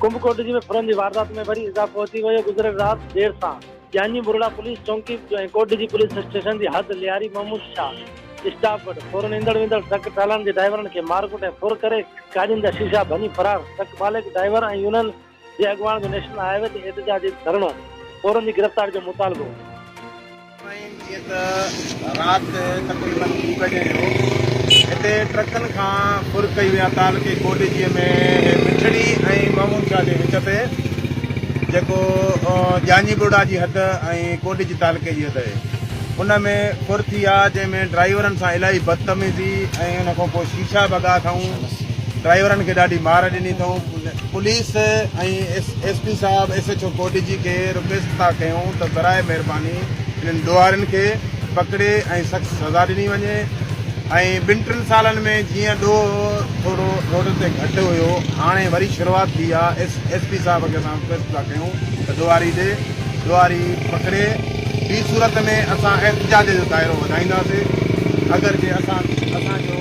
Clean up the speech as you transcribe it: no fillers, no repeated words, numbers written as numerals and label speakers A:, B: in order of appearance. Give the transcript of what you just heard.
A: कुंभकोट में फुरन की वारदात में वरी इजाफो थी वियो। गुज़िरियल रात देर सां जानी बुरड़ा पुलिस चौकी कोट जी पुलिस स्टेशन की हद लियारी महमूद शाह स्टाफ वटि फौरन ईंदड़ वेंदड़ ट्रक चालान के ड्राइवरनि खे मारकुट ऐं फुर करे गाॾियुनि जा शीशा भञी फरार। ट्रक मालिक ड्राइवर ऐं यूनियन जे अॻुवाण जो नेशनल हाईवे ते एहतजाजी धरणो फौरन जी गिरफ़्तारी जो मुतालबो।
B: रात तकरीबन 2 बजे हिते ट्रकनि खां फुर कई विया तालुके कोटजी में मिठड़ी ऐं महमूद शाह जे विच ते जेको जानी बुरड़ा जी हद ऐं कोटजी तालुके जी हद आहे उन में फुर थी आहे, जंहिंमें ड्राइवरनि सां इलाही बदतमीज़ी ऐं उन खां पोइ शीशा भॻा अथऊं। ड्राइवरनि खे ॾाढी मार ॾिनी अथऊं। पुलिस ऐं SP साहब SHO कोटजी खे रिक्वेस्ट था कयूं त बराए महिरबानी इन्हनि ॾोहारियुनि खे पकड़े ऐं सख़्त सज़ा ॾिनी वञे। ऐं 2-3 सालनि में जीअं ॾोह थोरो रोड ते घटि हुयो, हाणे वरी शुरूआति थी आहे। SP साहब खे असां रिक्वेस्ट था कयूं त ॾोहारी पकड़े। ॿी सूरत में असां एहतजाज जो दाइरो वधाईंदासीं अगरि जे असांजो